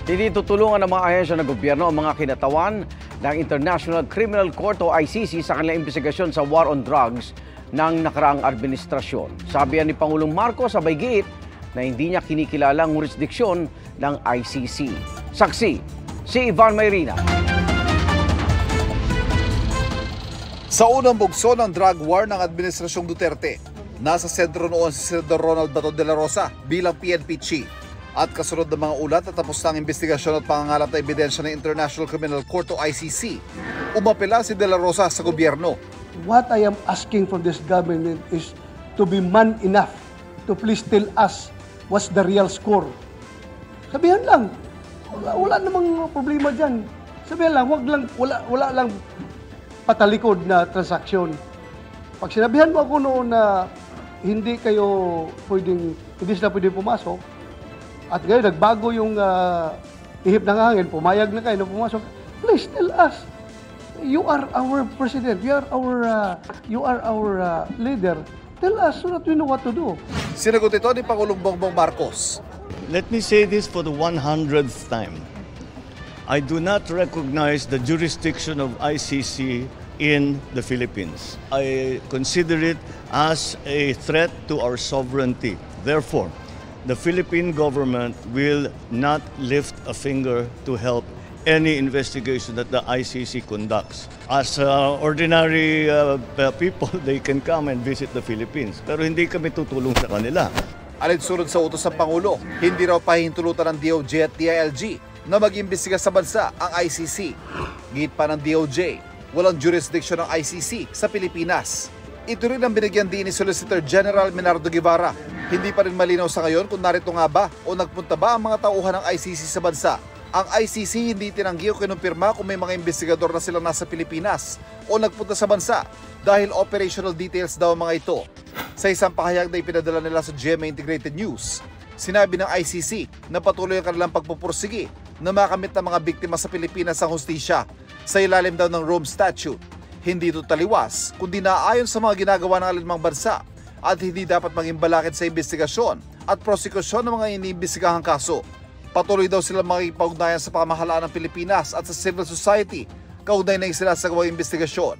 Hindi tutulungan ng mga ahensya ng gobyerno ang mga kinatawan ng International Criminal Court o ICC sa kanilang investigasyon sa war on drugs ng nakaraang administrasyon. Sabi ni Pangulong Marcos sa Baygit na hindi niya kinikilala ang jurisdiksyon ng ICC. Saksi, si Ivan Mayrina. Sa unang bugso ng drug war ng Administrasyong Duterte, nasa sentro noon si Senador Ronald Bato de la Rosa bilang PNP chief. At kasunod ng mga ulat at tapos ng investigasyon at pangangalap na ebidensya ng International Criminal Court o ICC, umapela si de la Rosa sa gobyerno. What I am asking from this government is to be man enough to please tell us what's the real score. Sabihan lang, wala namang problema dyan. Sabihan lang, wala lang patalikod na transaksyon. Pag sinabihan mo ako noon na hindi sila pwedeng pumasok, at ngayon nagbago yung ihip ng hangin, pumayag na kayo na pumasok, please tell us. You are our president, you are our leader. Tell us so that we know what to do. Sinagot ito ni Pangulong Bongbong Marcos. Let me say this for the 100th time. I do not recognize the jurisdiction of ICC in the Philippines. I consider it as a threat to our sovereignty. Therefore, the Philippine government will not lift a finger to help any investigation that the ICC conducts. As ordinary people, they can come and visit the Philippines. Pero hindi kami tutulong sa kanila. Alinsunod sa utos ng Pangulo, hindi raw pahihintulutan ng DOJ at DILG na mag-imbestiga sa bansa ang ICC. Git pa ng DOJ, walang jurisdiction ng ICC sa Pilipinas. Ito rin ang binigyan din ni Solicitor General Menardo Guevara. Hindi pa rin malinaw sa ngayon kung narito nga ba o nagpunta ba ang mga tauhan ng ICC sa bansa. Ang ICC hindi tinanggi o kinumpirma kung may mga investigador na silang nasa Pilipinas o nagpunta sa bansa dahil operational details daw ang mga ito. Sa isang pahayag na ipinadala nila sa GMA Integrated News, sinabi ng ICC na patuloy ang kanilang pagpupursigi na makamit ng mga biktima sa Pilipinas ang hustisya sa ilalim daw ng Rome Statute. Hindi ito taliwas, kundi naayon sa mga ginagawa ng alinmang bansa at hindi dapat maging balakid sa investigasyon at prosekusyon ng mga iniimbestigahang kaso. Patuloy daw sila makikipag-ugnayan sa pamahalaan ng Pilipinas at sa civil society kaugnay na isinasagawang investigasyon.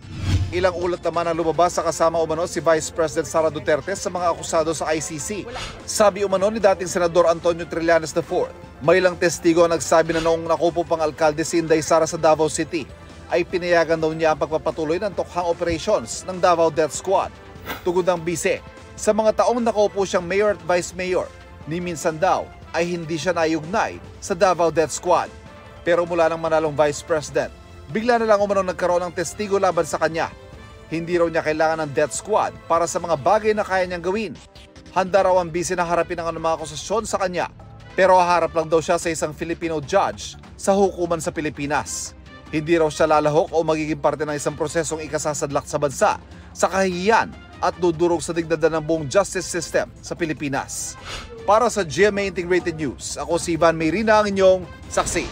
Ilang ulat naman ang lumabas sa kasama umano si Vice President Sara Duterte sa mga akusado sa ICC. Sabi umano ni dating Senador Antonio Trillanes IV, may ilang testigo ang nagsabi na noong nakupo pang alkalde si Inday Sara sa Davao City, ay pinayagan daw niya ang pagpapatuloy ng tokhang operations ng Davao Death Squad. Tugod ng bise, sa mga taong nakaupo siyang mayor at vice mayor, ni minsan daw ay hindi siya naiugnay sa Davao Death Squad. Pero mula ng manalong vice president, bigla na lang umano nagkaroon ng testigo laban sa kanya. Hindi raw niya kailangan ng death squad para sa mga bagay na kaya niyang gawin. Handa raw ang bise na harapin ang anumang akusasyon sa kanya. Pero haharap lang daw siya sa isang Filipino judge sa hukuman sa Pilipinas. Hindi raw siya lalahok o magiging parte ng isang prosesong ikasasadlak sa bansa sa kahihiyan at dudurog sa digdadan ng buong justice system sa Pilipinas. Para sa GMA Integrated News, ako si Ivan Mayrina, ang inyong saksi.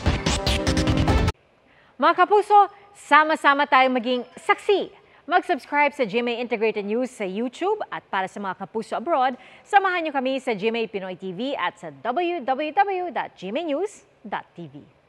Mga kapuso, sama-sama tayong maging saksi. Mag-subscribe sa GMA Integrated News sa YouTube at para sa mga kapuso abroad, samahan niyo kami sa GMA Pinoy TV at sa www.gmanews.tv.